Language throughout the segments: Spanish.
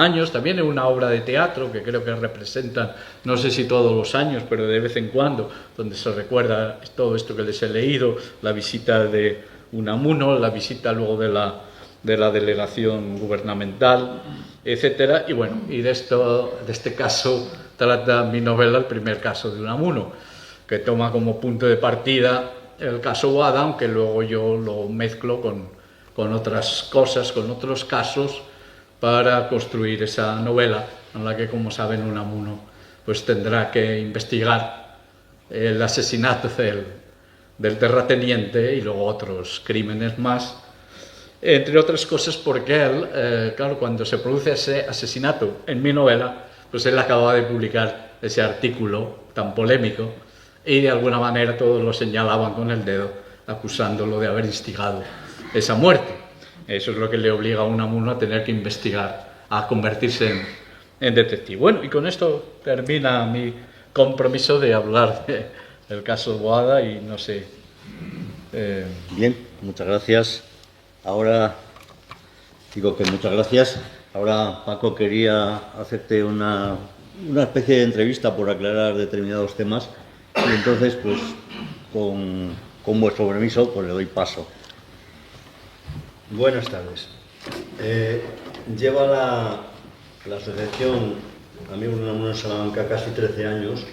años, también en una obra de teatro que creo que representan, no sé si todos los años, pero de vez en cuando, donde se recuerda todo esto que les he leído, la visita de Unamuno, la visita luego de la delegación gubernamental, etcétera. Y bueno, y de este caso trata mi novela, el primer caso de Unamuno, que toma como punto de partida el caso Boada, aunque luego yo lo mezclo con otras cosas, con otros casos, para construir esa novela en la que, como saben, Unamuno pues tendrá que investigar el asesinato del terrateniente y luego otros crímenes más, entre otras cosas porque él, claro, cuando se produce ese asesinato en mi novela, pues él acababa de publicar ese artículo tan polémico y de alguna manera todos lo señalaban con el dedo, acusándolo de haber instigado esa muerte. Eso es lo que le obliga a Unamuno a tener que investigar, a convertirse en detective. Bueno, y con esto termina mi compromiso de hablar del caso Boada y no sé. Bien, muchas gracias. Ahora digo que muchas gracias. Ahora, Paco, quería hacerte una especie de entrevista por aclarar determinados temas y entonces, pues, con vuestro permiso, pues le doy paso. Buenas tardes. Lleva la asociación Amigos de Unamuno en Salamanca casi 13 años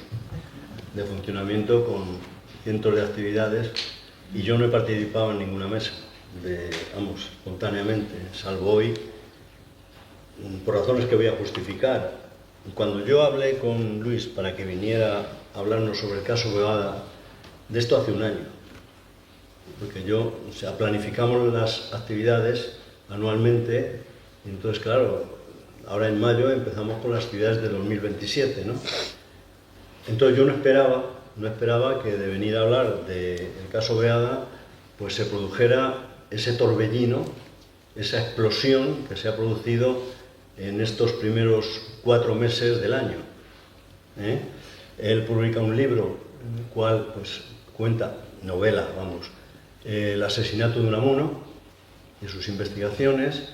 de funcionamiento con cientos de actividades y yo no he participado en ninguna mesa, espontáneamente, salvo hoy, por razones que voy a justificar. Cuando yo hablé con Luis para que viniera a hablarnos sobre el caso Boada, de esto hace un año, porque planificamos las actividades anualmente, y entonces, claro, ahora en mayo empezamos con las actividades de 2027, ¿no? Entonces yo no esperaba que de venir a hablar del caso Boada, pues se produjera ese torbellino, esa explosión que se ha producido en estos primeros 4 meses del año. Él publica un libro en el cual pues cuenta, novela, vamos, el asesinato de Unamuno y sus investigaciones.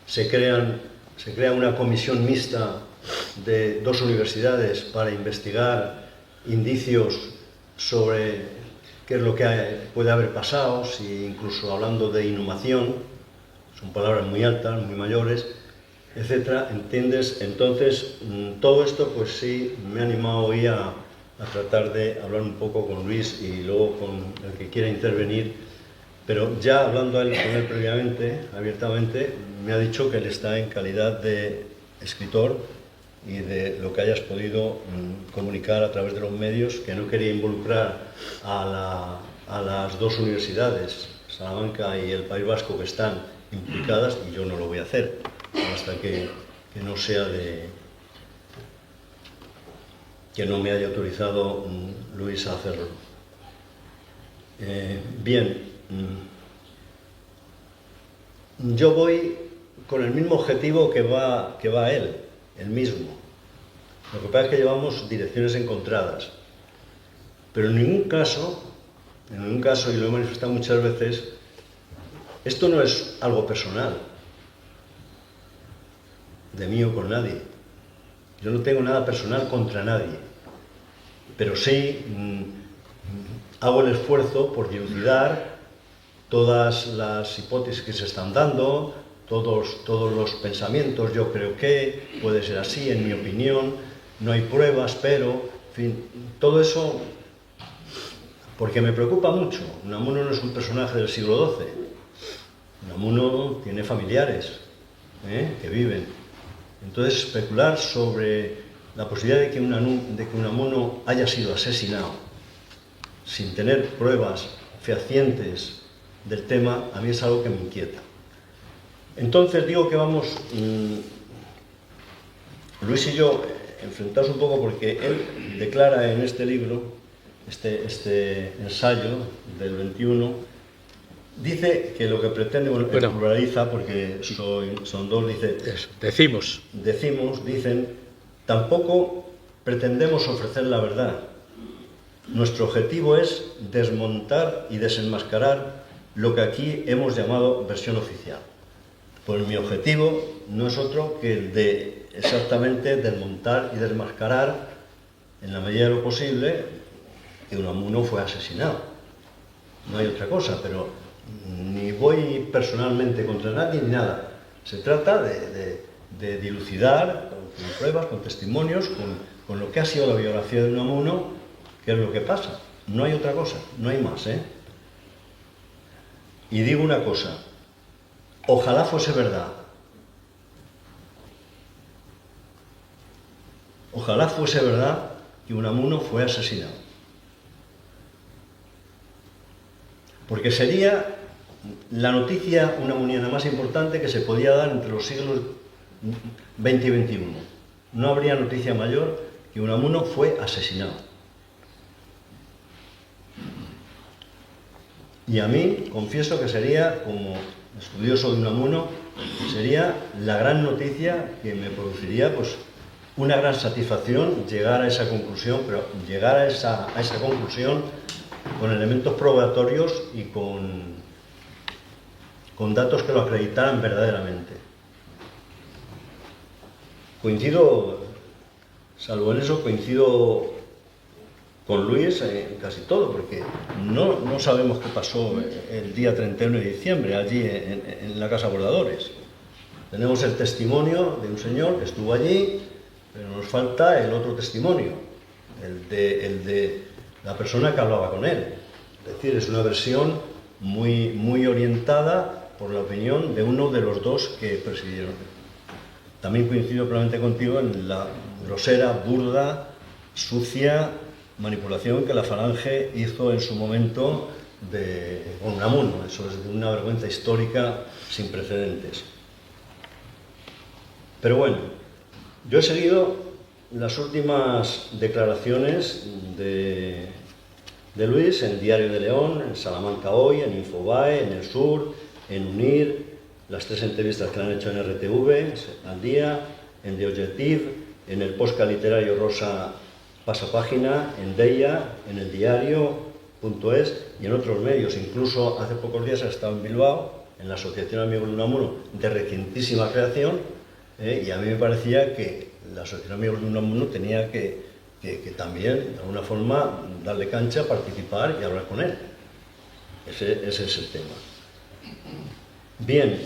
Se crea una comisión mixta de 2 universidades para investigar indicios sobre qué es lo que puede haber pasado, si incluso hablando de inhumación, son palabras muy altas, muy mayores, etcétera. ¿Entiendes? Entonces, todo esto pues sí me ha animado hoy a tratar de hablar un poco con Luis y luego con el que quiera intervenir, pero ya hablando con él previamente, abiertamente, me ha dicho que él está en calidad de escritor y de lo que hayas podido comunicar a través de los medios, que no quería involucrar a las 2 universidades, Salamanca y el País Vasco, que están implicadas, y yo no lo voy a hacer hasta que no sea que no me haya autorizado Luis a hacerlo. Bien, yo voy con el mismo objetivo que va él, el mismo. Lo que pasa es que llevamos direcciones encontradas, pero en ningún caso, y lo he manifestado muchas veces, esto no es algo personal, de mí o con nadie. Yo no tengo nada personal contra nadie, pero sí hago el esfuerzo por dilucidar todas las hipótesis que se están dando, todos los pensamientos. Yo creo que puede ser así, en mi opinión, no hay pruebas, pero, en fin, todo eso, porque me preocupa mucho. Unamuno no es un personaje del siglo XII. Unamuno tiene familiares que viven. Entonces, especular sobre la posibilidad de que Unamuno haya sido asesinado sin tener pruebas fehacientes del tema, a mí es algo que me inquieta. Entonces digo que vamos, Luis y yo, enfrentados un poco, porque él declara en este libro, este ensayo del 21, dice que lo que pretende, bueno, pluraliza, porque son 2, dice... Dicen, tampoco pretendemos ofrecer la verdad. Nuestro objetivo es desmontar y desenmascarar lo que aquí hemos llamado versión oficial. Pues mi objetivo no es otro que el de exactamente desmontar y desmascarar, en la medida de lo posible, que Unamuno fue asesinado. No hay otra cosa, pero ni voy personalmente contra nadie ni nada. Se trata de dilucidar con pruebas, con testimonios, con lo que ha sido la biografía de Unamuno, qué es lo que pasa. No hay otra cosa, no hay más, ¿eh? Y digo una cosa, ojalá fuese verdad. Ojalá fuese verdad que Unamuno fue asesinado. Porque sería la noticia unamuniana más importante que se podía dar entre los siglos XX y XXI. No habría noticia mayor que Unamuno fue asesinado. Y a mí, confieso que sería, como estudioso de Unamuno, sería la gran noticia que me produciría, pues, una gran satisfacción llegar a esa conclusión, pero llegar a esa conclusión con elementos probatorios y con datos que lo acreditaran verdaderamente. Coincido, salvo en eso, coincido con Luis en casi todo, porque no sabemos qué pasó el día 31 de diciembre allí en la Casa Bordadores. Tenemos el testimonio de un señor que estuvo allí, pero nos falta el otro testimonio, el de la persona que hablaba con él. Es decir, es una versión muy orientada por la opinión de uno de los dos que presidieron. También coincido plenamente contigo en la grosera, burda, sucia manipulación que la Falange hizo en su momento con Unamuno. Eso es de una vergüenza histórica sin precedentes. Pero bueno, yo he seguido las últimas declaraciones de Luis en Diario de León, en Salamanca Hoy, en Infobae, en El Sur, en UNIR, las 3 entrevistas que le han hecho en RTV, Al Día, en The Objective, en el podcast literario Rosa Pasapágina, en Deia, en el diario.es y en otros medios. Incluso hace pocos días ha estado en Bilbao, en la Asociación Amigos de Unamuno, de recientísima creación, y a mí me parecía que la Asociación Amigos de Unamuno tenía que también, de alguna forma, darle cancha, participar y hablar con él. Ese es el tema. Bien,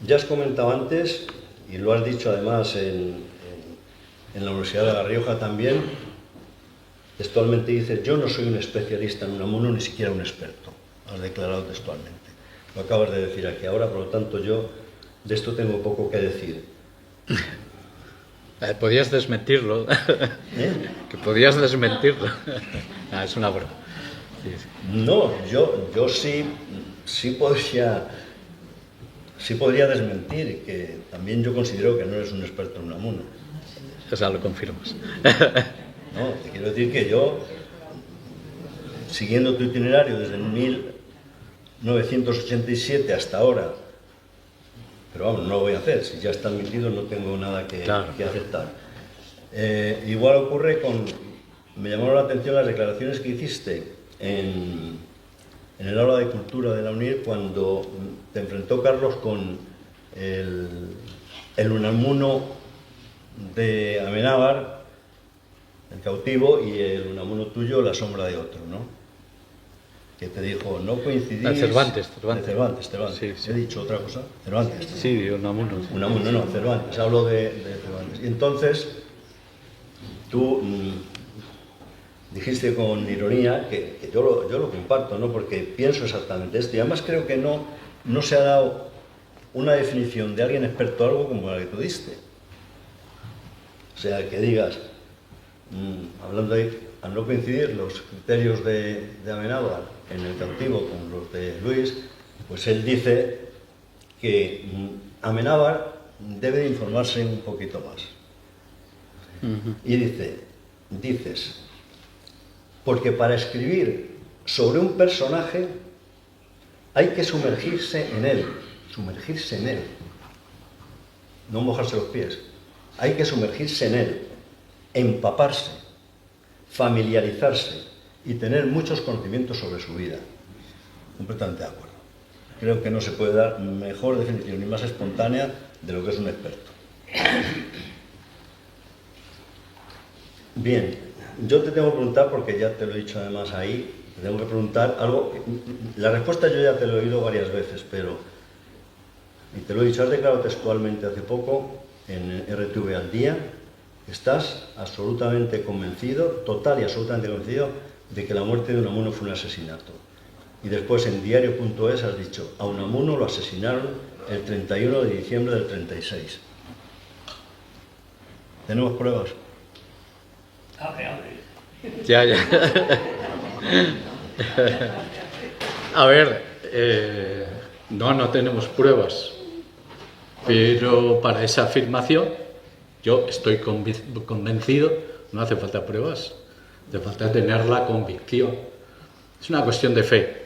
ya has comentado antes, y lo has dicho además en la Universidad de La Rioja también, textualmente dices: yo no soy un especialista en Unamuno, ni siquiera un experto. Has declarado textualmente. Lo acabas de decir aquí ahora, por lo tanto yo de esto tengo poco que decir. Podías desmentirlo. Que podías desmentirlo. Es una broma. Sí. No, yo sí podría desmentir, que también yo considero que no eres un experto en Unamuno. O sea, lo confirmas. No, te quiero decir que yo, siguiendo tu itinerario desde 1987 hasta ahora, pero vamos, no lo voy a hacer, si ya está admitido no tengo nada que aceptar. Igual ocurre me llamaron la atención las declaraciones que hiciste en el aula de cultura de la UNIR cuando te enfrentó Carlos con el Unamuno de Amenábar, el cautivo, y el Unamuno tuyo, la sombra de otro, ¿no? Que te dijo, no coincidís... Cervantes. Cervantes. Sí, sí. ¿He dicho otra cosa? Cervantes. Sí, Unamuno. Unamuno, no, Cervantes. Hablo de Cervantes. Y entonces, tú dijiste con ironía, que yo lo comparto, ¿no? Porque pienso exactamente esto. Y además creo que no se ha dado una definición de alguien experto en algo como la que tú diste. O sea, que digas, hablando ahí, al no coincidir los criterios de Amenábar en el cautivo con los de Luis, pues él dice que Amenábar debe de informarse un poquito más. Y dices, porque para escribir sobre un personaje hay que sumergirse en él, no mojarse los pies. Hay que sumergirse en él, empaparse, familiarizarse y tener muchos conocimientos sobre su vida. Completamente de acuerdo. creo que no se puede dar mejor definición ni más espontánea de lo que es un experto. Bien, yo te tengo que preguntar, porque ya te lo he dicho además ahí, te tengo que preguntar algo. La respuesta yo ya te lo he oído varias veces, pero, y te lo he dicho, has declarado textualmente hace poco en RTV al Día, estás absolutamente convencido, total y absolutamente convencido, de que la muerte de Unamuno fue un asesinato. Y después en diario.es has dicho, a Unamuno lo asesinaron el 31 de diciembre del 36. ¿Tenemos pruebas? Ya. A ver, no tenemos pruebas, pero para esa afirmación yo estoy convencido, no hace falta pruebas, hace falta tener la convicción. Es una cuestión de fe.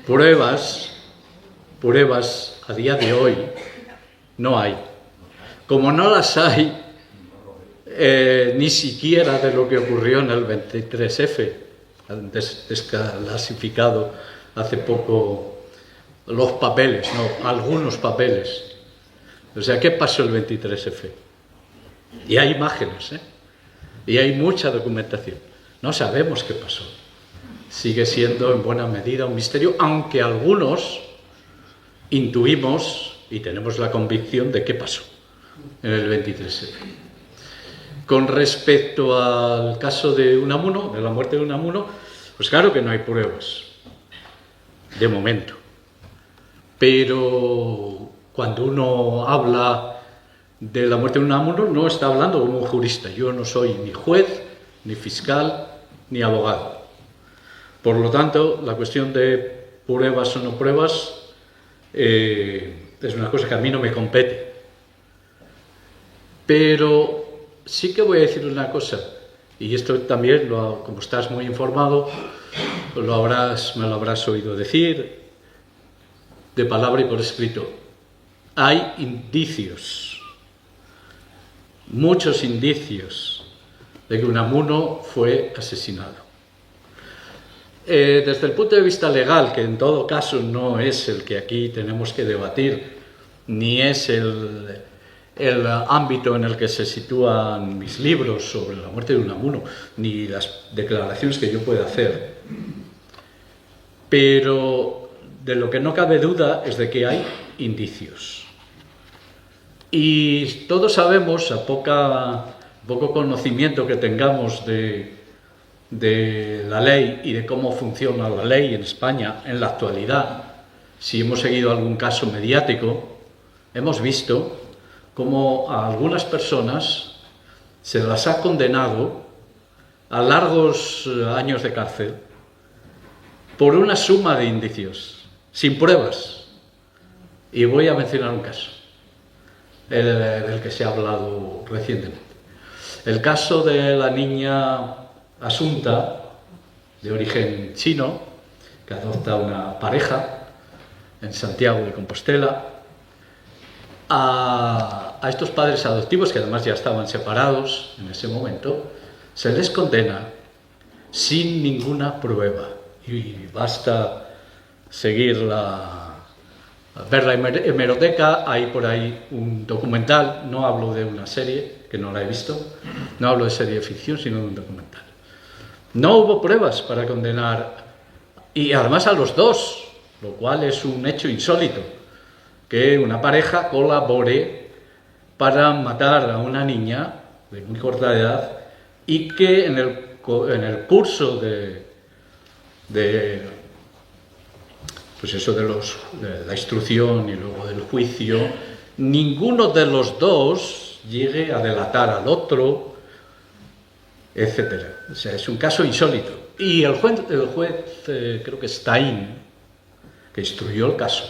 Pruebas a día de hoy no hay. Como no las hay, ni siquiera de lo que ocurrió en el 23F, desclasificado hace poco los papeles, algunos papeles. O sea, ¿qué pasó el 23F? Y hay imágenes, y hay mucha documentación. No sabemos qué pasó. Sigue siendo en buena medida un misterio, aunque algunos intuimos y tenemos la convicción de qué pasó en el 23F. Con respecto al caso de Unamuno, de la muerte de Unamuno, pues claro que no hay pruebas, de momento. Pero cuando uno habla de la muerte de Unamuno, no está hablando como un jurista. Yo no soy ni juez, ni fiscal, ni abogado. Por lo tanto, la cuestión de pruebas o no pruebas es una cosa que a mí no me compete. Pero sí que voy a decir una cosa, y esto también, como estás muy informado, me lo habrás oído decir, de palabra y por escrito. Hay indicios, muchos indicios, de que Unamuno fue asesinado. Desde el punto de vista legal, que en todo caso no es el que aquí tenemos que debatir, ni es el ámbito en el que se sitúan mis libros sobre la muerte de Unamuno, ni las declaraciones que yo pueda hacer. Pero de lo que no cabe duda es de que hay indicios. Y todos sabemos, a poco conocimiento que tengamos de la ley y de cómo funciona la ley en España en la actualidad, si hemos seguido algún caso mediático, hemos visto cómo a algunas personas se las ha condenado a largos años de cárcel por una suma de indicios, sin pruebas. Y voy a mencionar un caso, del que se ha hablado recientemente. El caso de la niña Asunta, de origen chino, que adopta una pareja en Santiago de Compostela. A estos padres adoptivos, que además ya estaban separados en ese momento, se les condena sin ninguna prueba. Y basta ver la hemeroteca, hay por ahí un documental, no hablo de una serie, que no la he visto, no hablo de serie de ficción, sino de un documental. No hubo pruebas para condenar, y además a los dos, lo cual es un hecho insólito, que una pareja colabore para matar a una niña de muy corta edad y que en el curso de la instrucción y luego del juicio, ninguno de los dos llegue a delatar al otro, etcétera. O sea, es un caso insólito. Y el juez creo que Stein, que instruyó el caso,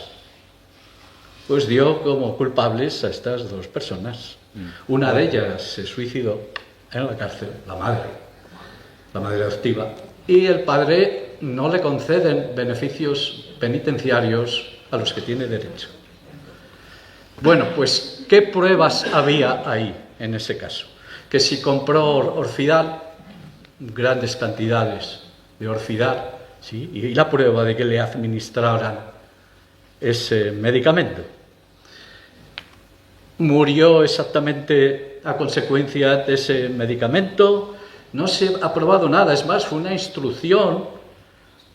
pues dio como culpables a estas dos personas. Una de ellas se suicidó en la cárcel, la madre adoptiva, y el padre no le conceden beneficios penitenciarios a los que tiene derecho. Bueno, pues, ¿qué pruebas había ahí, en ese caso? Que si compró Orfidal, grandes cantidades de Orfidal, ¿sí? Y la prueba de que le administraran ese medicamento. Murió exactamente a consecuencia de ese medicamento. No se ha probado nada, es más, fue una instrucción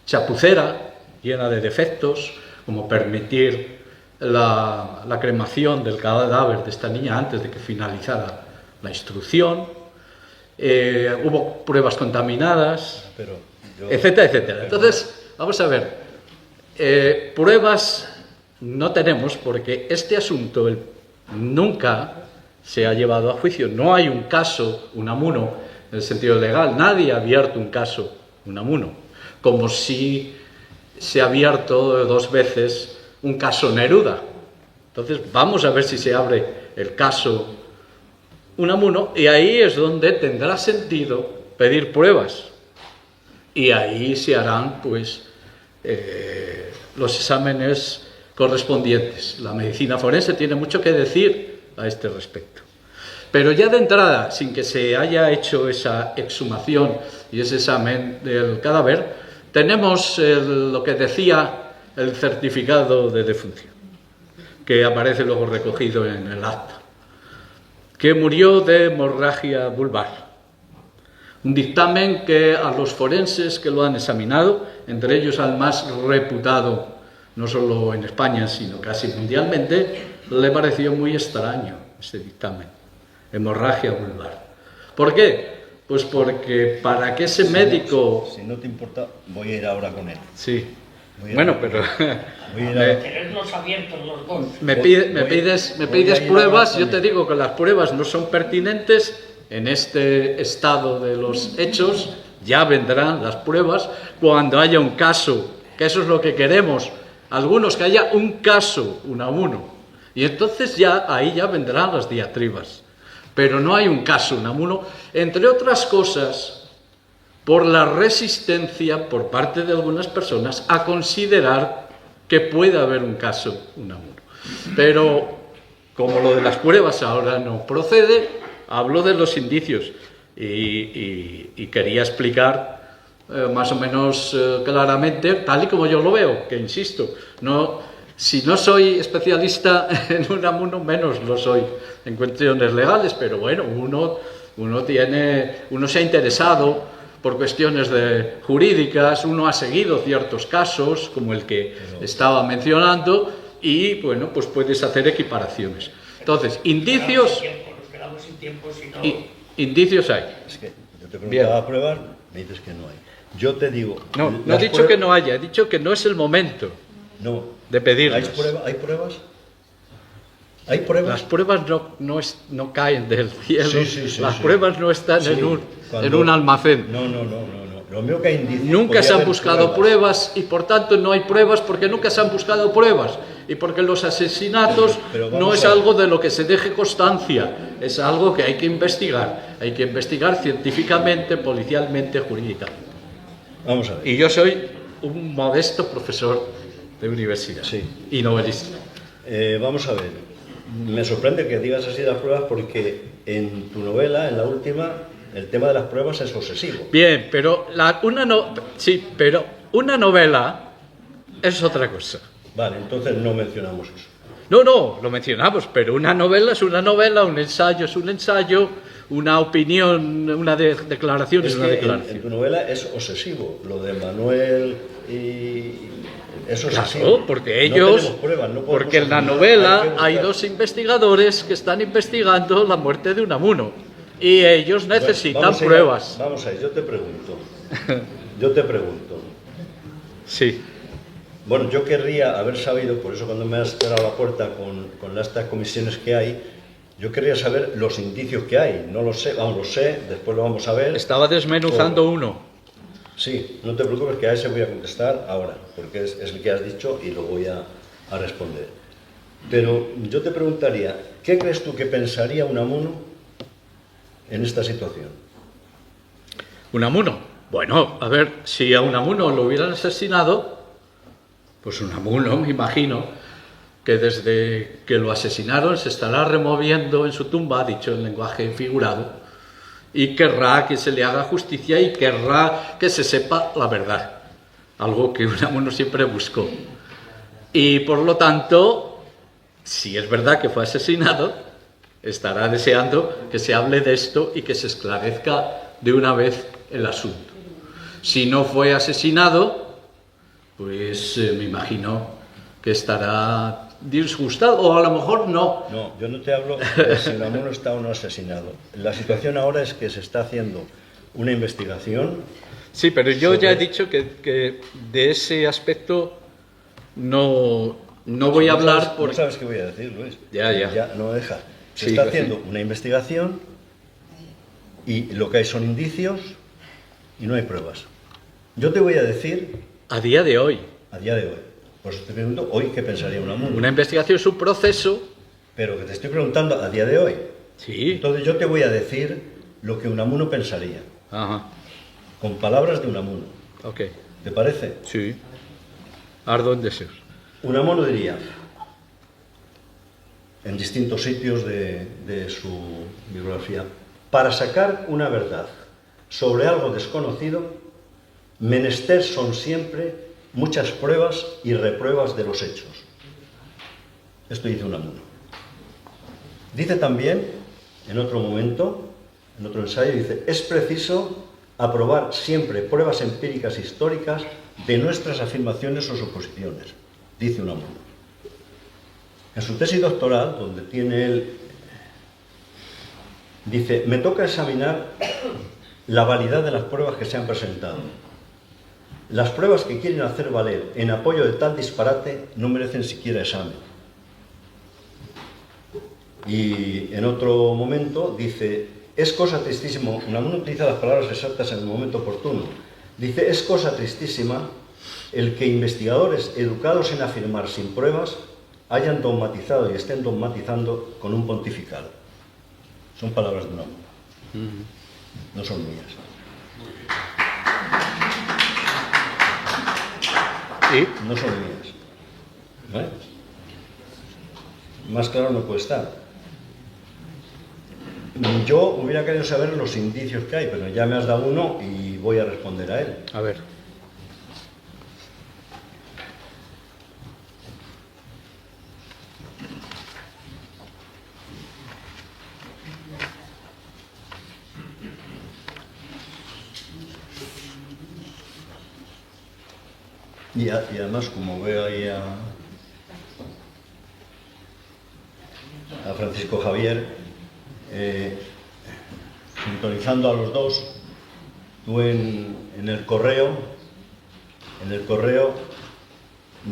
chapucera, llena de defectos, como permitir la cremación del cadáver de esta niña antes de que finalizara la instrucción. Hubo pruebas contaminadas, etcétera, etcétera. Entonces, vamos a ver, pruebas no tenemos porque este asunto nunca se ha llevado a juicio. No hay un caso Unamuno en el sentido legal. Nadie ha abierto un caso Unamuno, como si se ha abierto 2 veces un caso Neruda. Entonces vamos a ver si se abre el caso Unamuno, y ahí es donde tendrá sentido pedir pruebas, y ahí se harán pues los exámenes correspondientes. La medicina forense tiene mucho que decir a este respecto. Pero ya de entrada, sin que se haya hecho esa exhumación y ese examen del cadáver, tenemos lo que decía el certificado de defunción, que aparece luego recogido en el acta, que murió de hemorragia vulvar. Un dictamen que a los forenses que lo han examinado, entre ellos al más reputado, no solo en España, sino casi mundialmente, le pareció muy extraño ese dictamen. Hemorragia vulvar. ¿Por qué? Pues porque para que ese médico... Si no te importa, voy a ir ahora con él. Sí. Bueno, pero... Tenerlos abiertos los dos. Me pides pruebas, yo te digo que las pruebas no son pertinentes en este estado de los hechos. Ya vendrán las pruebas cuando haya un caso, que eso es lo que queremos, algunos, que haya un caso Unamuno, y entonces ya ahí ya vendrán las diatribas. Pero no hay un caso Unamuno, entre otras cosas, por la resistencia por parte de algunas personas a considerar que puede haber un caso Unamuno. Pero como lo de las pruebas ahora no procede, hablo de los indicios y quería explicar más o menos claramente, tal y como yo lo veo, que insisto, si no soy especialista en Unamuno, menos lo soy en cuestiones legales, pero bueno, uno se ha interesado por cuestiones jurídicas, uno ha seguido ciertos casos, como el que estaba mencionando, y bueno, pues puedes hacer equiparaciones. Entonces, indicios... Nos quedamos sin tiempo, si no... Indicios hay. Es que yo te preguntaba pruebas, me dices que no hay. Yo te digo... No he dicho que no haya, he dicho que no es el momento de pedirlas. ¿Hay pruebas? ¿Hay pruebas? Las pruebas no caen del cielo, las sí. pruebas no están en un almacén. No. Lo mío que hay indicios. Nunca se han buscado pruebas y por tanto no hay pruebas porque nunca se han buscado pruebas y porque los asesinatos no es algo de lo que se deje constancia, es algo que hay que investigar científicamente, policialmente, jurídicamente. Vamos a ver. Y yo soy un modesto profesor de universidad y novelista. Vamos a ver. Me sorprende que digas así las pruebas porque en tu novela, en la última, el tema de las pruebas es obsesivo. Bien, pero una novela es otra cosa. Vale, entonces no mencionamos eso. No, lo mencionamos, pero una novela es una novela, un ensayo es un ensayo, una opinión, una declaración es una declaración. En tu novela es obsesivo, lo de Manuel y... Eso es así. Claro, porque porque en la novela hay 2 investigadores que están investigando la muerte de Unamuno y ellos necesitan pruebas. Vamos a ver, yo te pregunto. Sí. Bueno, yo querría haber sabido, por eso cuando me has cerrado la puerta con estas comisiones que hay, yo querría saber los indicios que hay. No lo sé, lo sé, después lo vamos a ver. Estaba desmenuzando uno. Sí, no te preocupes que a ese voy a contestar ahora, porque es el que has dicho y lo voy a responder. Pero yo te preguntaría, ¿qué crees tú que pensaría Unamuno en esta situación? Unamuno. Bueno, a ver, si a Unamuno lo hubieran asesinado, pues Unamuno, me imagino, que desde que lo asesinaron se estará removiendo en su tumba, dicho en lenguaje figurado, y querrá que se le haga justicia y querrá que se sepa la verdad, algo que Unamuno siempre buscó. Y por lo tanto, si es verdad que fue asesinado, estará deseando que se hable de esto y que se esclarezca de una vez el asunto. Si no fue asesinado, pues me imagino que estará disgustado, o a lo mejor no. No, yo no te hablo de si Unamuno está o no asesinado. La situación ahora es que se está haciendo una investigación. Sí, pero yo ya he dicho que de ese aspecto no voy a hablar No sabes qué voy a decir, Luis. Ya. No deja. Se Sí, está pues haciendo sí. una investigación y lo que hay son indicios y no hay pruebas. Yo te voy a decir, a día de hoy. a día de hoy, pues te pregunto hoy qué pensaría Unamuno. Una investigación es un proceso. Pero que te estoy preguntando a día de hoy. Sí. Entonces yo te voy a decir lo que Unamuno pensaría, Ajá. con palabras de Unamuno. Ok. ¿Te parece? Sí. Ardo en deseos. Unamuno diría, en distintos sitios de su bibliografía, para sacar una verdad sobre algo desconocido, menester son siempre muchas pruebas y repruebas de los hechos. Esto dice Unamuno. Dice también, en otro momento, en otro ensayo, dice, es preciso aprobar siempre pruebas empíricas históricas de nuestras afirmaciones o suposiciones, dice Unamuno. En su tesis doctoral, donde tiene él, dice, me toca examinar la validad de las pruebas que se han presentado. Las pruebas que quieren hacer valer en apoyo de tal disparate no merecen siquiera examen. Y en otro momento dice, es cosa tristísima, Unamuno utiliza las palabras exactas en el momento oportuno, dice, es cosa tristísima el que investigadores educados en afirmar sin pruebas hayan dogmatizado y estén dogmatizando con un pontificado. Son palabras de Unamuno, no son mías. ¿Y? No son mías. ¿Vale? Más claro no puede estar. Yo hubiera querido saber los indicios que hay, pero ya me has dado uno y voy a responder a él. A ver. Y además, como veo ahí a Francisco Javier, sintonizando a los dos, tú en el correo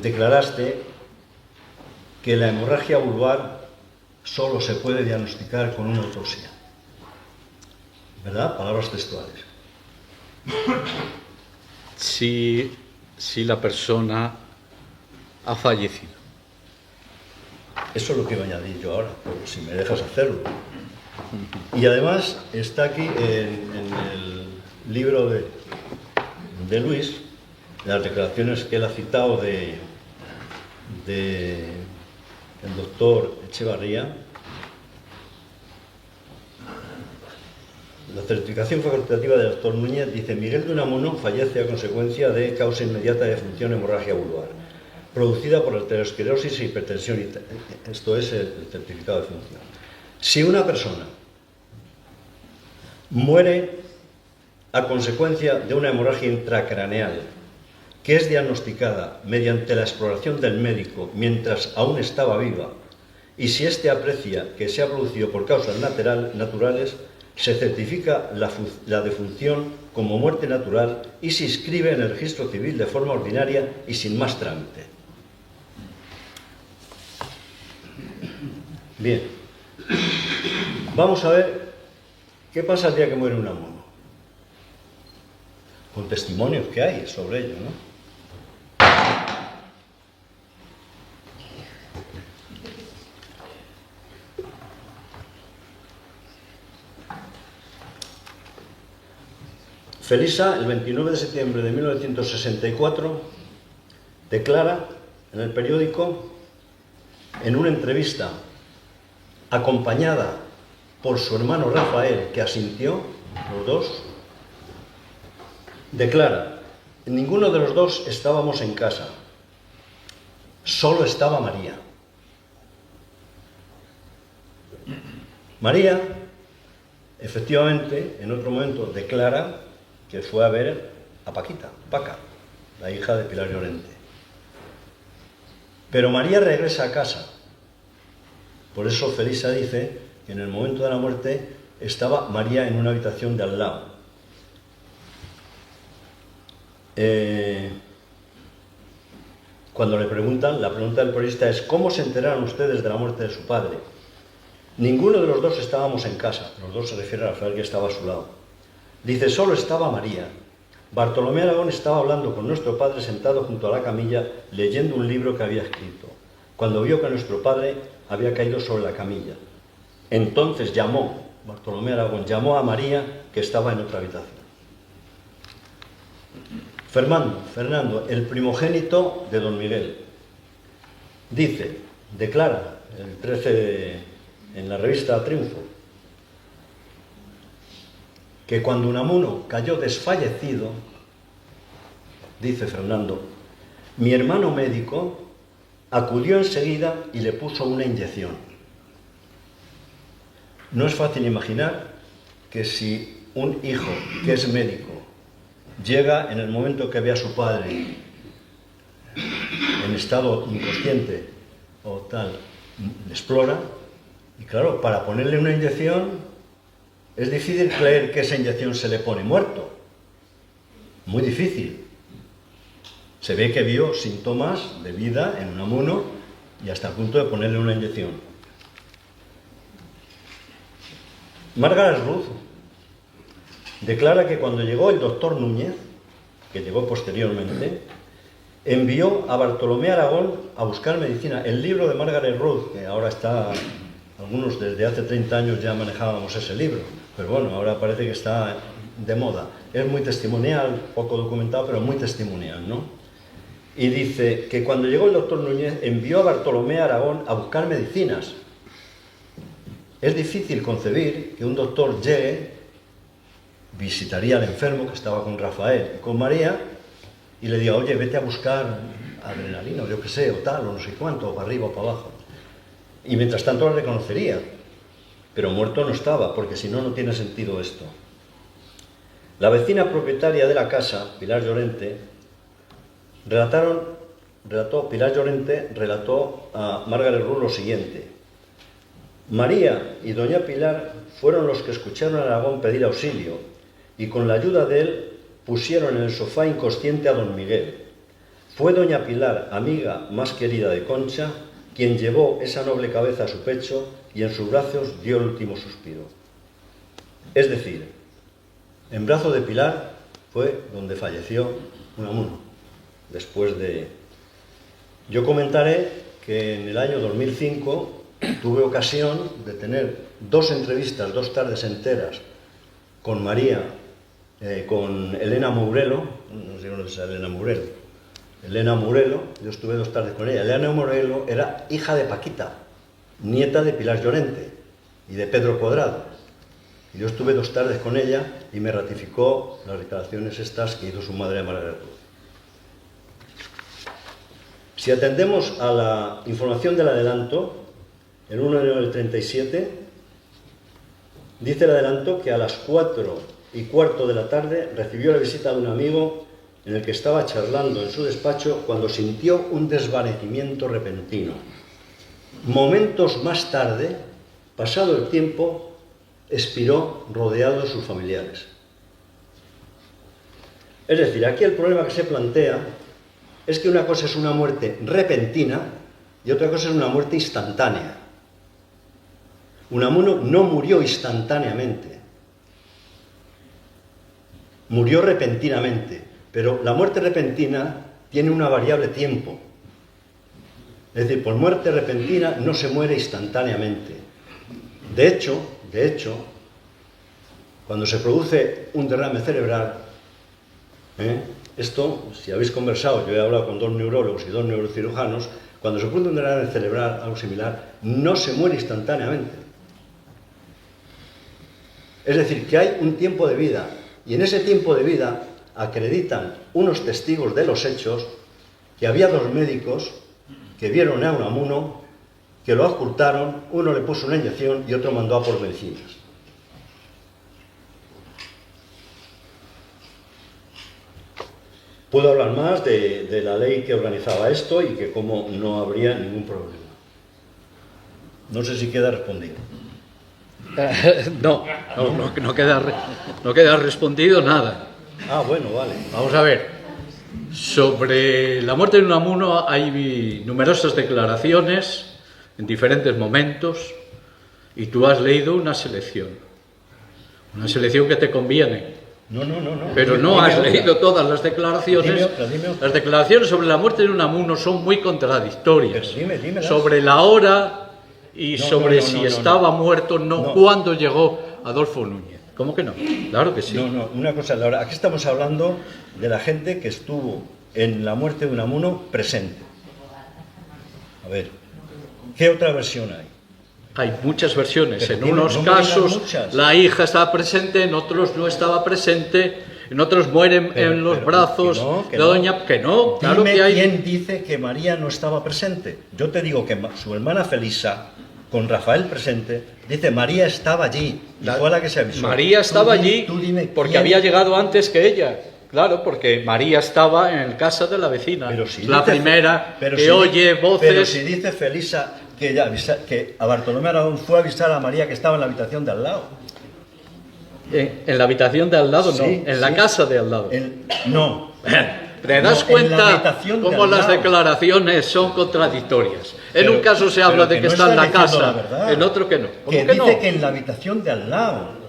declaraste que la hemorragia vulvar solo se puede diagnosticar con una autopsia. ¿Verdad? Palabras textuales. Si la persona ha fallecido. Eso es lo que iba a añadir yo ahora, pero si me dejas hacerlo. Y además está aquí en el libro de Luis, las declaraciones que él ha citado de el doctor Echevarría. La certificación facultativa del doctor Núñez dice: Miguel de Unamuno fallece a consecuencia de causa inmediata de función hemorragia vulvar, producida por arteriosclerosis e hipertensión. Esto es el certificado de función. Si una persona muere a consecuencia de una hemorragia intracraneal que es diagnosticada mediante la exploración del médico mientras aún estaba viva, y si éste aprecia que se ha producido por causas naturales, se certifica la defunción como muerte natural y se inscribe en el registro civil de forma ordinaria y sin más trámite. Bien, vamos a ver qué pasa el día que muere Unamuno, con testimonios que hay sobre ello, ¿no? Felisa, el 29 de septiembre de 1964, declara en el periódico, en una entrevista acompañada por su hermano Rafael, que asintió, los dos, declara: ninguno de los dos estábamos en casa. solo estaba María. María, efectivamente, en otro momento declara que fue a ver a Paquita, Paca, la hija de Pilar Llorente. Pero María regresa a casa. Por eso Felisa dice que en el momento de la muerte estaba María en una habitación de al lado. Cuando le preguntan, la pregunta del periodista es: ¿cómo se enteraron ustedes de la muerte de su padre? Ninguno de los dos estábamos en casa. Los dos se refieren a Rafael, que estaba a su lado. Dice: solo estaba María. Bartolomé Aragón estaba hablando con nuestro padre sentado junto a la camilla, leyendo un libro que había escrito, cuando vio que nuestro padre había caído sobre la camilla. Entonces Bartolomé Aragón llamó a María, que estaba en otra habitación. Fernando, el primogénito de don Miguel, declara el 13 en la revista Triunfo, que cuando Unamuno cayó desfallecido, dice Fernando, mi hermano médico acudió enseguida y le puso una inyección. No es fácil imaginar que si un hijo que es médico llega en el momento que ve a su padre en estado inconsciente o tal, explora, y claro, para ponerle una inyección es difícil creer que esa inyección se le pone muerto. Muy difícil. Se ve que vio síntomas de vida en Unamuno y hasta el punto de ponerle una inyección. Margaret Ruth declara que cuando llegó el doctor Núñez, que llegó posteriormente, envió a Bartolomé Aragón a buscar medicina. El libro de Margaret Ruth, que ahora está, algunos desde hace 30 años ya manejábamos ese libro, pero bueno, ahora parece que está de moda. Es muy testimonial, poco documentado, pero muy testimonial, ¿no? Y dice que cuando llegó el doctor Núñez envió a Bartolomé Aragón a buscar medicinas. Es difícil concebir que un doctor llegue, visitaría al enfermo que estaba con Rafael y con María y le diga: oye, vete a buscar adrenalina, o yo qué sé, o tal, o no sé cuánto, o para arriba o para abajo. Y mientras tanto lo reconocería, pero muerto no estaba, porque si no, no tiene sentido esto. La vecina propietaria de la casa, Pilar Llorente, relató a Margaret Ruth lo siguiente: María y doña Pilar fueron los que escucharon a Aragón pedir auxilio y con la ayuda de él pusieron en el sofá inconsciente a don Miguel. Fue doña Pilar, amiga más querida de Concha, quien llevó esa noble cabeza a su pecho y en sus brazos dio el último suspiro. Es decir, en brazos de Pilar fue donde falleció Unamuno, después de... Yo comentaré que en el año 2005 tuve ocasión de tener 2 entrevistas, 2 tardes enteras, con con Elena Mourelo, no sé dónde es Elena Mourelo, yo estuve 2 tardes con ella. Elena Mourelo era hija de Paquita, nieta de Pilar Llorente y de Pedro Cuadrado. Y yo estuve 2 tardes con ella y me ratificó las declaraciones estas que hizo su madre, Margaret Ruth. Si atendemos a la información del adelanto, el 1 de enero del 37, dice el adelanto que a las 4:15 de la tarde recibió la visita de un amigo en el que estaba charlando en su despacho cuando sintió un desvanecimiento repentino. Momentos más tarde, pasado el tiempo, expiró rodeado de sus familiares. Es decir, aquí el problema que se plantea es que una cosa es una muerte repentina y otra cosa es una muerte instantánea. Unamuno no murió instantáneamente, murió repentinamente, pero la muerte repentina tiene una variable tiempo. Es decir, por muerte repentina no se muere instantáneamente. De hecho, cuando se produce un derrame cerebral, esto, si habéis conversado, yo he hablado con 2 neurólogos y 2 neurocirujanos, cuando se produce un derrame cerebral, algo similar, no se muere instantáneamente. Es decir, que hay un tiempo de vida, y en ese tiempo de vida acreditan unos testigos de los hechos que había 2 médicos que vieron a Unamuno, que lo ocultaron, uno le puso una inyección y otro mandó a por medicinas. Puedo hablar más de la ley que organizaba esto y que cómo no habría ningún problema. No sé si queda respondido. No queda respondido nada. Ah, bueno, vale. Vamos a ver. Sobre la muerte de Unamuno hay numerosas declaraciones en diferentes momentos y tú has leído una selección que te conviene. No. Pero no has leído todas las declaraciones. Dime otra. Las declaraciones sobre la muerte de Unamuno son muy contradictorias. Pero dímelas. Sobre la hora y sobre si estaba muerto, No. cuándo llegó Adolfo Núñez. ¿Cómo que no? Claro que sí. No, una cosa, Laura, aquí estamos hablando de la gente que estuvo en la muerte de Unamuno presente. A ver, ¿qué otra versión hay? Hay muchas versiones. Pero En unos no me digas casos muchas. la hija estaba presente, en otros no estaba presente, en otros mueren en los brazos que de doña... Que no, claro Dime que hay... quién dice que María no estaba presente. Yo te digo que su hermana Felisa, con Rafael presente, dice María estaba allí y fue a la que se avisó. María estaba allí Tú dime porque quién. había llegado antes que ella. Claro, porque María estaba en casa de la vecina. Pero si la dice- primera pero que si- oye voces... Pero si dice Felisa que a Bartolomé Aragón fue a avisar a María que estaba en la habitación de al lado. En la habitación de al lado, Sí, no, en la sí. casa de al lado. No. ¿Te das No, en la cuenta habitación de cómo al las lado. declaraciones son contradictorias? En Pero- un caso se habla pero de que que no está en la estás diciendo casa, la verdad. en otro que no. ¿Cómo Que que dice no? que en la habitación de al lado.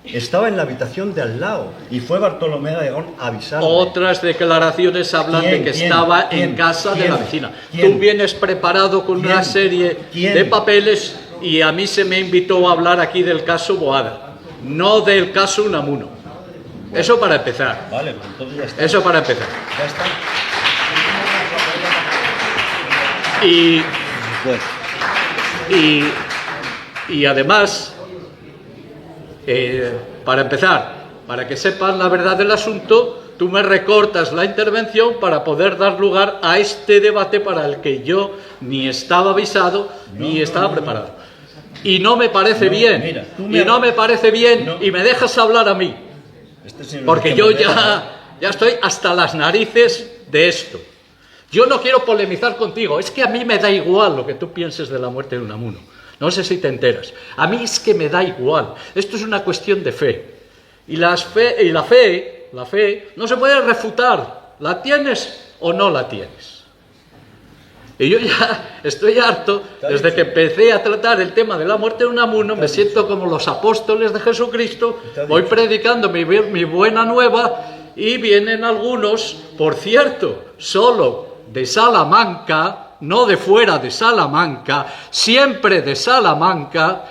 Estaba en la habitación de al lado y fue Bartolomé Aragón a avisarle. Otras declaraciones hablan ¿Quién? de que ¿Quién? estaba ¿Quién? en casa de ¿Quién? la vecina. ¿Quién? Tú vienes preparado con ¿Quién? una serie ¿Quién? de papeles y a mí se me invitó a hablar aquí del caso Boada, no del caso Unamuno. Eso para empezar. Vale, pues entonces ya está. Eso para empezar. Ya está. Y, Bueno, y además, para empezar, para que sepan la verdad del asunto, tú me recortas la intervención para poder dar lugar a este debate para el que yo ni estaba avisado ni estaba preparado. Y no me parece No, bien. mira, tú Y no me parece bien No. y me dejas hablar a mí. Este señor Porque que yo me deja- ya estoy hasta las narices de esto. Yo no quiero polemizar contigo, es que a mí me da igual lo que tú pienses de la muerte de Unamuno. No sé si te enteras. A mí es que me da igual. Esto es una cuestión de fe. Y la fe no se puede refutar. ¿La tienes o no la tienes? Y yo ya estoy harto, desde que empecé a tratar el tema de la muerte de Unamuno, me siento como los apóstoles de Jesucristo, voy predicando mi buena nueva y vienen algunos, por cierto, solo de Salamanca, no de fuera de Salamanca, siempre de Salamanca,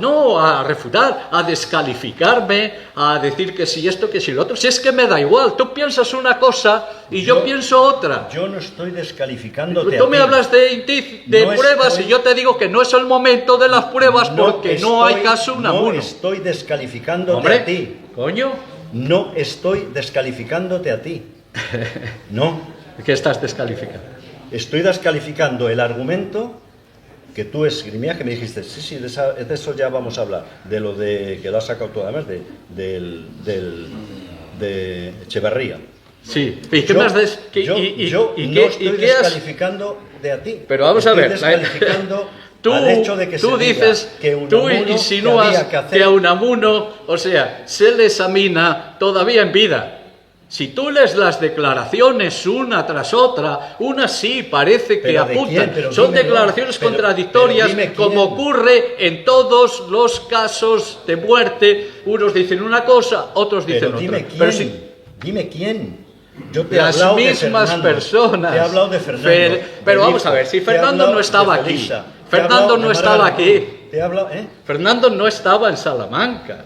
no a refutar, a descalificarme, a decir que si esto, que si lo otro. Si es que me da igual, tú piensas una cosa y yo pienso otra. Yo no estoy descalificándote Tú a me ti. hablas de No pruebas estoy- y yo te digo que no es el momento de las pruebas porque no hay caso Unamuno. No estoy descalificándote Hombre, a ti. coño, No estoy descalificándote a ti. No. ¿qué estás descalificando? Estoy descalificando el argumento que tú esgrimías, que me dijiste, sí, de eso ya vamos a hablar, de lo de que lo has sacado tú además, de Echeverría. Sí, ¿y qué Yo- más yo y no qué- estoy y qué has- descalificando de a ti. Pero vamos a ver, Estoy descalificando tú al hecho de que tú se dices, diga que tú Unamuno insinúas que había que hacer- que a Unamuno, o sea, se le examina todavía en vida. Si tú lees las declaraciones una tras otra, unas sí parece que ¿Pero de quién? apuntan, Pero son dímelo. declaraciones Pero contradictorias, dime quién. como ocurre en todos los casos de muerte. Unos dicen una cosa, otros dicen Pero otra. dime quién. Pero sí, Dime quién. Yo te he las hablado de mismas Fernando. personas. Te he hablado de Fernando. Pero de vamos a ver, si Nico. Te he Fernando hablado no estaba de aquí. Felisa. Te he Fernando hablado no de estaba Margarita. aquí. Te he hablado, Fernando no estaba en Salamanca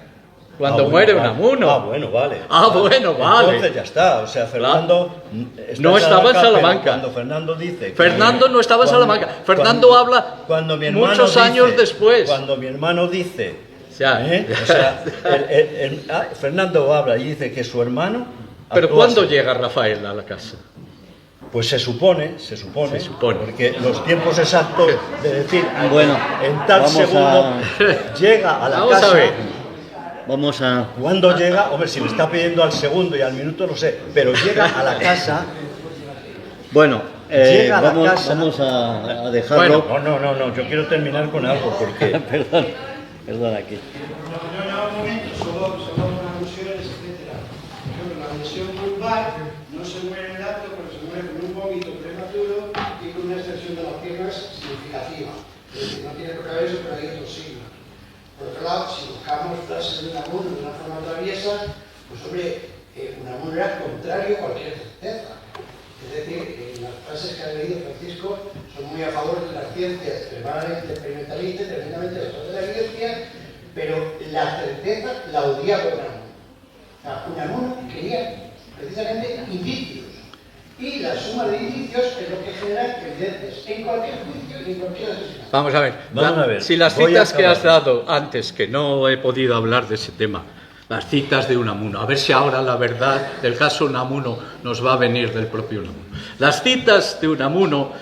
cuando bueno, muere vale. Unamuno. Bueno, vale. Bueno, vale. Entonces ya está. O sea, Fernando está No estaba en pero Salamanca. Cuando Fernando dice. que- Fernando no estaba en Salamanca. Fernando habla cuando mi hermano muchos dice- años después. Cuando mi hermano dice. Ya. O sea, Fernando habla y dice que su hermano. Pero actuó ¿cuándo así. llega Rafael a la casa? Pues se supone, porque los tiempos exactos de decir, Bueno, en tal vamos segundo, llega a la Vamos casa. a ver. Vamos a... ¿Cuándo llega? Hombre, si le está pidiendo al segundo y al minuto, no sé, pero llega a la casa. Bueno, Llega a la vamos, casa. vamos a dejarlo. Bueno, no, yo quiero terminar con algo, porque Perdón, aquí. Un momento, solo unas alusiones, etcétera. Por ejemplo, la lesión vulvar no se muere en el acto, pero se muere con un vómito prematuro y con una extensión de las piernas significativa. Es decir, no tiene por eso, pero hay otros signos. Por otro lado, si buscamos frases de Unamuno de una forma traviesa, pues hombre, Unamuno era contrario a cualquier certeza. Es decir, las frases que ha leído Francisco son muy a favor de las ciencias extremadamente experimentalistas, tremendamente detrás de la evidencia, pero la certeza la odiaba Unamuno. O sea, Unamuno quería precisamente indicios. Y la suma de indicios es lo que genera evidencias en cualquier juicio y en cualquier asesinato. Vamos a ver. Si las voy a citas que has acabar. dado antes, que no he podido hablar de ese tema, las citas de Unamuno, a ver si ahora la verdad del caso Unamuno nos va a venir del propio Unamuno. Las citas de Unamuno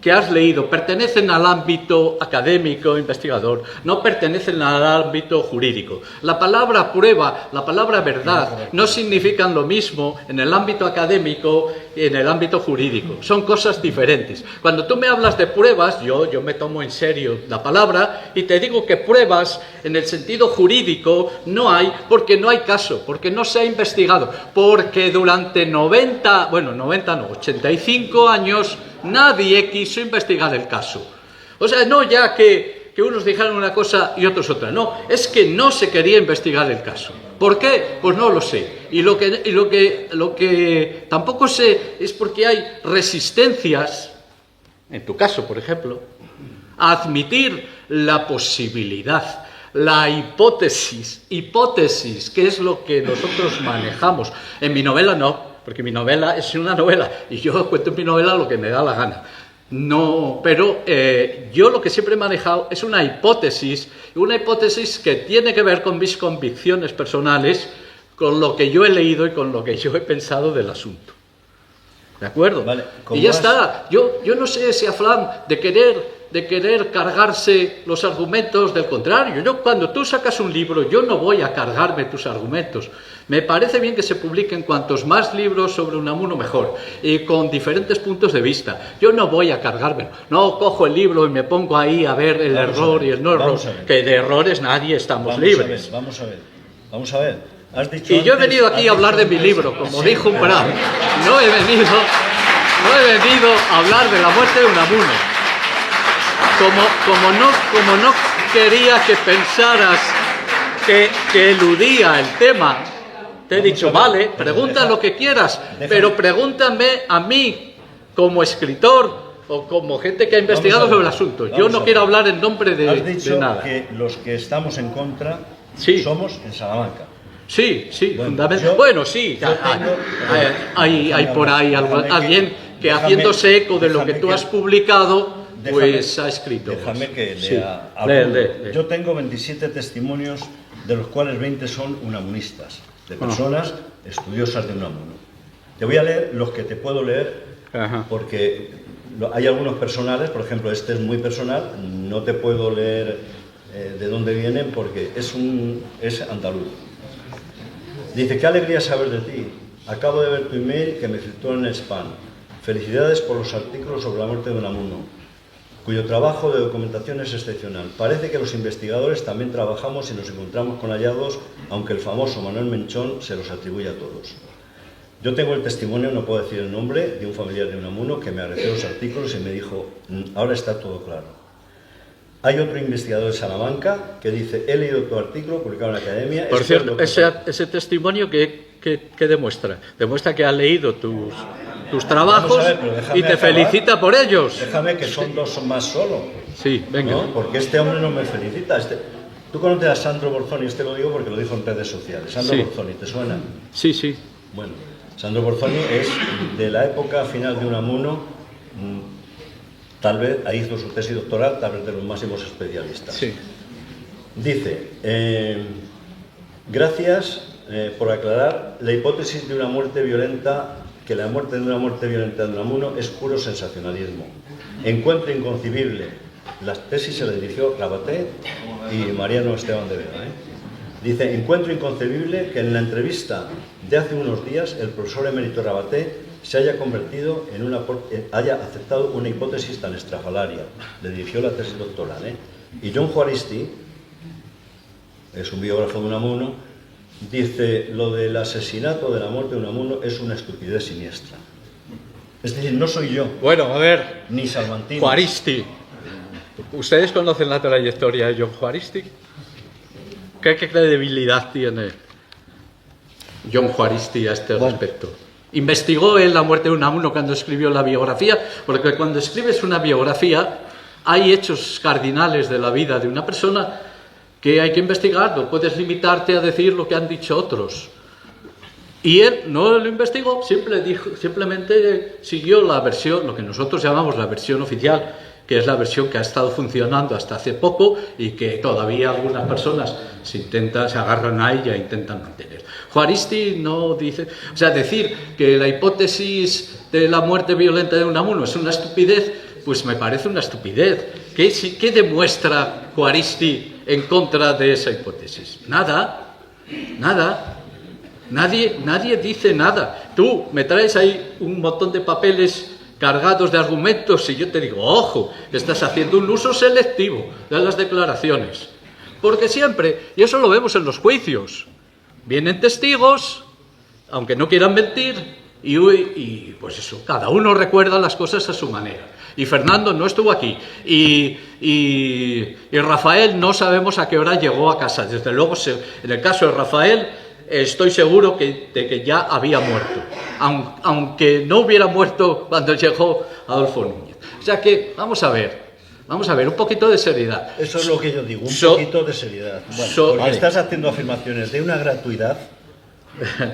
que has leído pertenecen al ámbito académico, investigador, no pertenecen al ámbito jurídico. La palabra prueba, la palabra verdad, no significan lo mismo en el ámbito académico y en el ámbito jurídico. Son cosas diferentes. Cuando tú me hablas de pruebas, yo me tomo en serio la palabra y te digo que pruebas en el sentido jurídico no hay, porque no hay caso, porque no se ha investigado, porque durante 85 años nadie quiso investigar el caso. O sea, no ya que unos dijeran una cosa y otros otra, no, es que no se quería investigar el caso. ¿Por qué? Pues no lo sé. Y lo que tampoco sé es porque hay resistencias, en tu caso, por ejemplo, a admitir la posibilidad, la hipótesis, que es lo que nosotros manejamos. En mi novela no, porque mi novela es una novela y yo cuento en mi novela lo que me da la gana. No, pero yo lo que siempre he manejado es una hipótesis que tiene que ver con mis convicciones personales, con lo que yo he leído y con lo que yo he pensado del asunto. ¿De acuerdo? Vale, y ya está. Yo no sé ese afán de querer cargarse los argumentos del contrario. Yo, cuando tú sacas un libro, yo no voy a cargarme tus argumentos. Me parece bien que se publiquen cuantos más libros sobre Unamuno mejor, y con diferentes puntos de vista. Yo no voy a cargarme. No cojo el libro y me pongo ahí a ver el error y el no error, que de errores nadie estamos libres. Vamos a ver. Has dicho Y yo he antes- venido aquí has a hablar dicho de mi antes- libro, como Sí, dijo un pero- bravo. No he venido a hablar de la muerte de Unamuno. Como no quería que pensaras que eludía el tema, te he dicho, vale, pregunta lo que quieras, pero pregúntame a mí como escritor o como gente que ha investigado Vamos a ver, sobre el asunto. Yo vamos a no ver. quiero hablar en nombre Has de dicho nada. que los que estamos en contra Sí. somos en Salamanca. Sí, Bueno, fundamentalmente. yo- Bueno, sí, yo tengo- hay por ahí alguien que haciéndose eco de lo que tú has publicado, pues ha escrito. Déjame que Sí. lea. Lee, alguno. lee. Yo tengo 27 testimonios, de los cuales 20 son unamunistas, de personas estudiosas de Unamuno. Te voy a leer los que te puedo leer, Ajá. porque hay algunos personales, por ejemplo, este es muy personal, no te puedo leer de dónde vienen porque es andaluz. Dice, qué alegría saber de ti. Acabo de ver tu email que me filtró en el spam. Felicidades por los artículos sobre la muerte de Unamuno, cuyo trabajo de documentación es excepcional. Parece que los investigadores también trabajamos y nos encontramos con hallazgos, aunque el famoso Manuel Menchón se los atribuye a todos. Yo tengo el testimonio, no puedo decir el nombre, de un familiar de Unamuno que me agradeció los artículos y me dijo, ahora está todo claro. Hay otro investigador de Salamanca que dice, he leído tu artículo publicado en la Academia. Por esto es cierto, lo que ese testimonio que demuestra. Demuestra que ha leído tus trabajos Vamos a ver, pero déjame y te acabar. felicita por ellos. Déjame que son dos más solo. Sí, venga. ¿No? Porque este hombre no me felicita. Tú conoces a Sandro Borzoni, lo digo porque lo dijo en redes sociales. Sandro Sí. Borzoni, ¿te suena? Sí, sí. Bueno, Sandro Borzoni es de la época final de Unamuno, tal vez, ahí hizo su tesis doctoral, tal vez de los máximos especialistas. Sí. Dice, gracias por aclarar la hipótesis de una muerte violenta que la muerte de una muerte violenta de Unamuno es puro sensacionalismo. Encuentro inconcebible. Las tesis se le dirigió Rabaté y Mariano Esteban de Vega. Dice, encuentro inconcebible que en la entrevista de hace unos días el profesor emérito Rabaté se haya convertido haya aceptado una hipótesis tan estrafalaria. Le dirigió la tesis doctoral. Y John Juaristi, es un biógrafo de Unamuno, dice, lo del asesinato de la muerte de Unamuno es una estupidez siniestra. Es decir, no soy yo. Bueno, a ver, ni Salmantino. Juaristi. ¿Ustedes conocen la trayectoria de John Juaristi? ¿Qué credibilidad tiene John Juaristi a este respecto? ¿Investigó él la muerte de Unamuno cuando escribió la biografía? Porque cuando escribes una biografía hay hechos cardinales de la vida de una persona que hay que investigar, no puedes limitarte a decir lo que han dicho otros. Y él no lo investigó, simplemente siguió la versión, lo que nosotros llamamos la versión oficial, que es la versión que ha estado funcionando hasta hace poco y que todavía algunas personas se agarran a ella e intentan mantener. Juaristi no dice, o sea, decir que la hipótesis de la muerte violenta de Unamuno es una estupidez, pues me parece una estupidez. ¿Qué demuestra Juaristi en contra de esa hipótesis? Nada. Nadie dice nada. Tú me traes ahí un montón de papeles cargados de argumentos y yo te digo, ojo, estás haciendo un uso selectivo de las declaraciones. Porque siempre, y eso lo vemos en los juicios, vienen testigos, aunque no quieran mentir, y pues eso, cada uno recuerda las cosas a su manera. Y Fernando no estuvo aquí, y Rafael no sabemos a qué hora llegó a casa. Desde luego, en el caso de Rafael, estoy seguro de que ya había muerto, aunque no hubiera muerto cuando llegó Adolfo Núñez. O sea que, vamos a ver, un poquito de seriedad. Eso es lo que yo digo, un poquito de seriedad. Porque estás haciendo afirmaciones de una gratuidad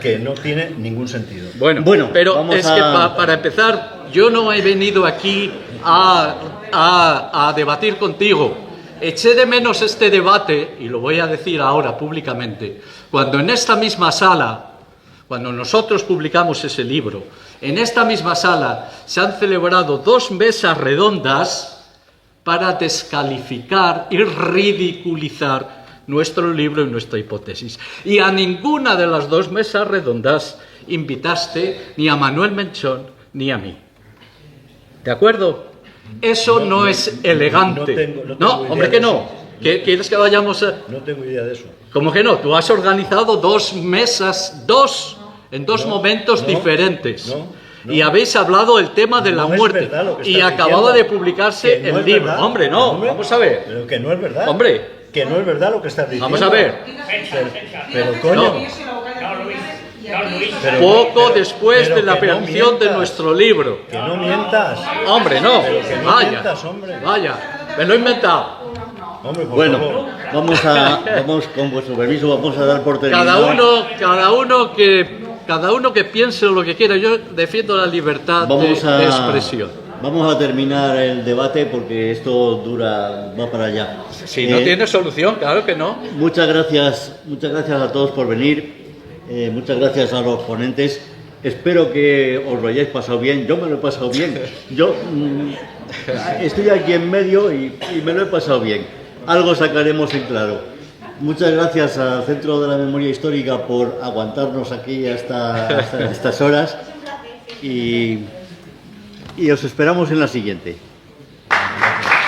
que no tiene ningún sentido. Bueno, pero es que para empezar, yo no he venido aquí a debatir contigo. Eché de menos este debate, y lo voy a decir ahora públicamente, cuando en esta misma sala, cuando nosotros publicamos ese libro, en esta misma sala se han celebrado 2 mesas redondas para descalificar y ridiculizar nuestro libro y nuestra hipótesis. Y a ninguna de las 2 mesas redondas invitaste ni a Manuel Menchón ni a mí. ¿De acuerdo? Eso no es elegante. No, hombre, que no. ¿Quieres que vayamos a...? No tengo idea de eso. ¿Cómo que no? Tú has organizado 2 mesas, en dos momentos diferentes. Y habéis hablado del tema de la muerte. Y acababa de publicarse el libro. Verdad. Hombre, no, vamos a ver. Pero que no es verdad. Hombre. Que no es verdad lo que estás diciendo. Vamos a ver. Pero coño. Poco después de la aparición de nuestro libro. Que no mientas. Hombre, no. Que mientas, hombre. Vaya, me lo he inventado. Hombre, por bueno, favor. vamos con vuestro permiso, vamos a dar por terminado. Cada uno que piense lo que quiera. Yo defiendo la libertad de expresión. Vamos a terminar el debate porque esto va para allá. Si no tiene solución, claro que no. Muchas gracias a todos por venir. Muchas gracias a los ponentes. Espero que os lo hayáis pasado bien. Yo me lo he pasado bien. Yo estoy aquí en medio y me lo he pasado bien. Algo sacaremos en claro. Muchas gracias al Centro de la Memoria Histórica por aguantarnos aquí hasta estas horas y os esperamos en la siguiente.